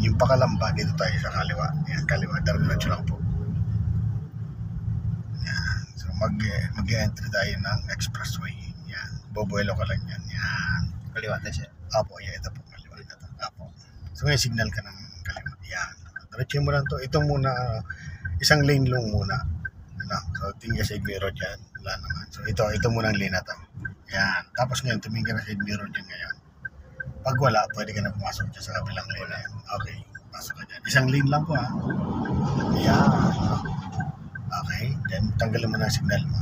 Yung pakalamba, dito tayo sa kaliwa. Yan, kaliwa, diretso lang po. Yan. So mag-entry tayo ng expressway. Yan. Bobuelo ka lang yan. Yan. Kaliwa tayo siya. Apo, yan. Ito po, kaliwa. Ito. Apo. So may signal ka ng kaliwa. Yan. Diretso mo lang to. Ito muna, isang lane lang muna. Ano? So tingin ka side mirror dyan. Wala naman. So ito muna ang lane na to. Yan. Tapos ngayon, tumingin ka na side mirror dyan ngayon. Pag wala, pwede ka na pumasok dyan sa kabilang lane na yun. Okay. Pasok ka dyan. Isang lane lang po ha. Yan. Okay. Then, tanggalin mo na ang signal mo.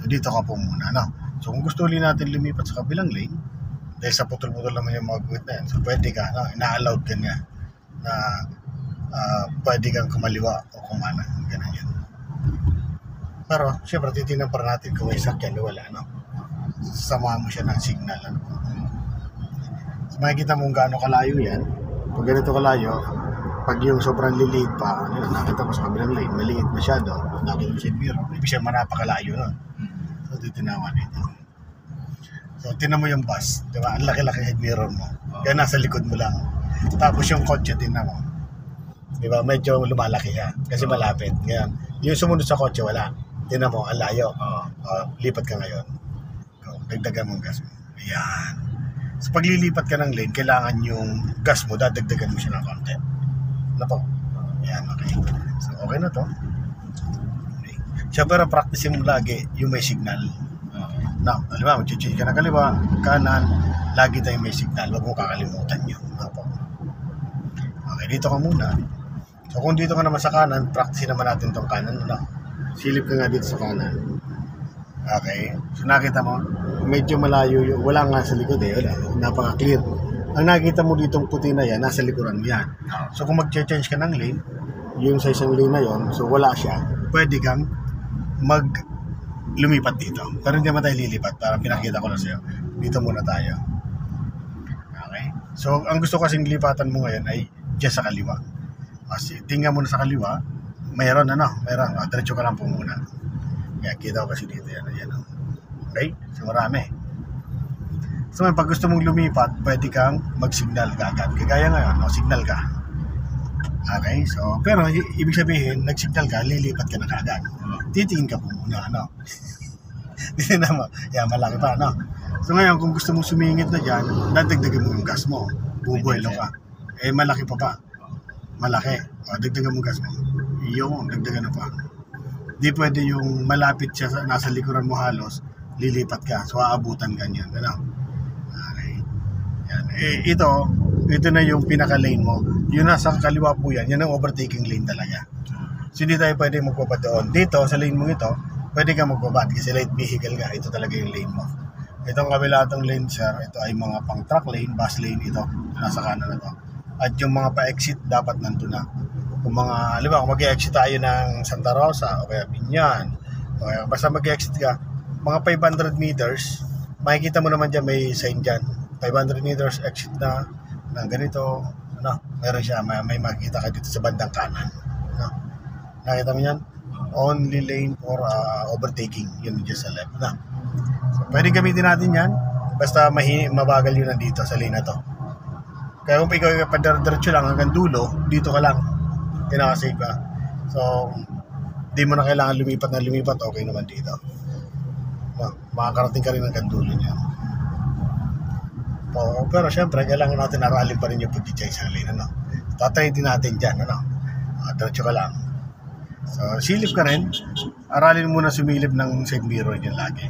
So, dito ka po muna. No? So, kung gusto ulit natin lumipat sa kabilang lane, dahil sa putol-putol naman yung mga guhit na yan, so pwede ka, no? Ina-allowed ka niya na pwede kang kumaliwa o kumanan. Ganun yun. Pero, syempre, titignan pa natin kung may sakyan o wala, no? Samahan mo siya ng signal, ano? So, makikita mo gaano kalayo yan. Pag ganito kalayo, pag yung sobrang liliit pa, yun, nakita mo sa kabilang lane, maliit masyado, nakita mo sa mirror, ibig siya manapakalayo nun. So, titinawan ito. So, tinan mo yung bus, di ba? Ang laki-laki head mirror mo. Kaya nasa likod mo lang. Tapos yung kotse, tinan mo. Di ba? Medyo lumalaki siya. Kasi malapit. Ngayon, yung sumunod sa kotse, wala. Tinan mo, ang layo. Lipat ka ngayon. Dagdagan mo ang gas mo. Ayan. So, pag lilipat ka ng lane, kailangan yung gas mo, dadagdagan mo siya ng konti. Ano po? Ayan, okay. So, okay na to. Okay. Siyempre, practicein mo lagi yung may signal. Now, alam mo, mag-change ka na kaliwa, kanan, lagi tayong may signal. Huwag mo kakalimutan yun. Ano po? Okay, dito ka muna. So, kung dito ka naman sa kanan, practicein naman natin tong kanan. Ano? Silip ka nga dito sa kanan. Okay. So, nakita mo, medyo malayo yung, wala nga sa likod eh. Wala. Napaka-clear. Ang nakita mo ditong puti na yan, nasa likuran mo yan. So, kung mag-change ka ng lane, yung sa isang lane na yon, so wala siya, pwede kang lumipat dito. Pero hindi naman tayo lilipat. Parang pinakita ko na sa'yo. Dito muna tayo. Okay. So, ang gusto kasing lipatan mo ngayon ay dyan sa kaliwa. Kasi, tingnan mo na sa kaliwa, mayroon. Diretso ka lang po muna. Kaya, kita ko kasi dito yan. Ayan. Okay? So, marami. So, pag gusto mong lumipat, pwede kang mag-signal ka agad. Kagaya ngayon, signal ka. Okay? So, pero, ibig sabihin, nag-signal ka, lilipat ka na kaagad. Titingin ka po muna, Dito na mo. Yan, malaki pa, So, ngayon, kung gusto mong sumingit na dyan, dadagdagan mo yung gas mo. Bubuelo ka. Malaki pa. Malaki. Dagdagan mo yung gas mo. Yung, dagdagan na pa. Di pwede yung malapit siya, nasa likuran mo halos, lilipat ka. So, aabutan ka niyan. Okay. Yan. Ito na yung pinaka-lane mo. Yung nasa kaliwa po yan ang overtaking lane talaga. So, hindi tayo pwede magbaba doon. Dito, sa lane mo ito, pwede ka magbaba kasi light vehicle ka. Ito talaga yung lane mo. Itong kabilatong lane, sir, ito ay mga pang truck lane, bus lane ito. Nasa kanan na to. At yung mga pa-exit, dapat nandun na. Kung kung mag-exit tayo ng Santa Rosa, o kaya Binyan, o kaya basta mag-exit ka, mga 500 meters, makikita mo naman dyan, may sign dyan. 500 meters, exit na, ng ganito, meron siya, may makikita ka dito sa bandang kanan. Nakita mo yan? Only lane for overtaking. Yun dyan sa left. So, pwede gamitin natin yan. Basta mabagal yun nandito sa lane na to. Kaya kung ikaw padadiretso lang hanggang dulo, dito ka lang. Pinaka-safe ka. So, di mo na kailangan lumipat, okay naman dito. Makakarating ka rin hanggang dulo niya. Pero syempre, kailangan natin aralin pa rin yung pagkichay sa lane. Tatry din natin dyan. Diretso ka lang. So, silip ka rin. Aralin muna sumilip ng side mirror dyan lagi.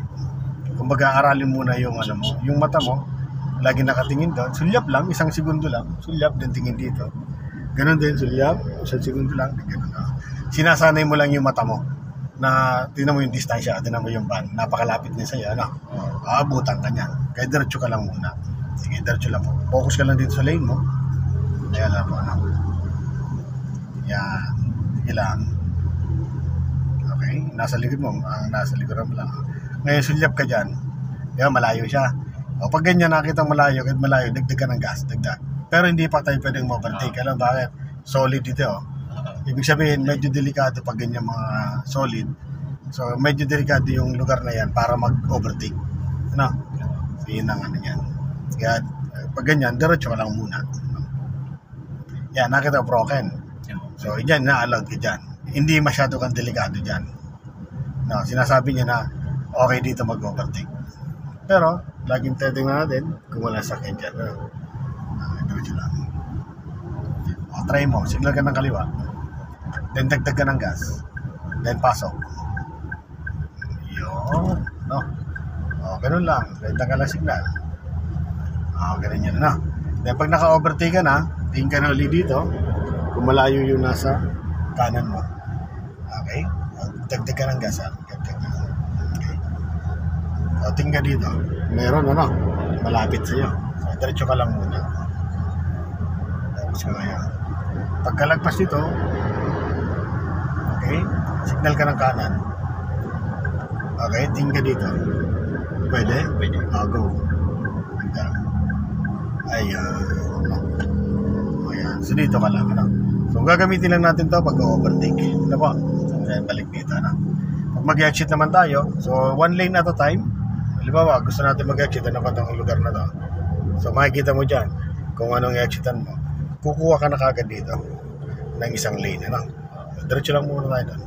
Kung aralin muna yung yung mata mo, lagi nakatingin doon. Sulyap lang, 1 segundo lang. Sulyap, din tingin dito. Ganon din, sulyap, 1 segundo lang. Ganun. Sinasanay mo lang yung mata mo na tingnan mo yung distansya, tingnan mo yung van. Napakalapit niya sa'yo, aabutan ka niyan. Kaya diretso ka lang muna. Sige, diretso lang po. Focus ka lang dito sa lane mo. Ayan lang po, Yan. Sige lang. Okay, nasa likod mo, nasa likod mo lang. Ngayon, sulyap ka dyan. Yan, malayo siya. O pag ganyan, nakita malayo, kahit malayo, dagdag ka ng gas, dagdag. Pero hindi pa tayo pwedeng ma-overtake. Alam bakit? Solid dito, Ibig sabihin, medyo delikado pag ganyan mga solid. So, medyo delikado yung lugar na yan para mag-overtake. So, yun ang yan. Kaya, pag ganyan, diretso ka lang muna. Yan, nakita ko broken. So, dyan, na-allowed ka dyan. Hindi masyado kang delikado dyan. No, sinasabi niya na okay dito mag-overtake. Pero, laging titingnan natin kung wala sakyan dyan. Ito lang. O, try mo. Signal ka ng kaliwa. Then, dagdag ka ng gas. Then, pasok. Yun. No? O, ganun lang. Dagdag ka lang signal. O, ganun yan, no? Then, pag naka-overtake ka na, tingin ka na ulit dito kung malayo yung nasa kanan mo. Okay? Dagdag ka ng gas, ha? Dagdag ka. Okay? O, tingin ka dito. Meron, ano? Malapit sa'yo. So, diretso ka lang muna. Tapos ka kaya. Pagkalagpas dito, okay? Signal ka ng kanan. Okay? Tingin ka dito. Pwede? Pwede. Go. Ayan. Ayan. So, dito ka lang, ano? So, gagamitin lang natin to pag overtake. Ano po? So, balik dito, ano? Pag mag-exit naman tayo, so, one lane at a time. Halimbawa, gusto natin mag-exit, ano pa itong lugar na to? So, makikita mo dyan kung anong exitan mo. Kukuha ka na kagad dito ng isang lane, ano? Diretso lang muna tayo doon.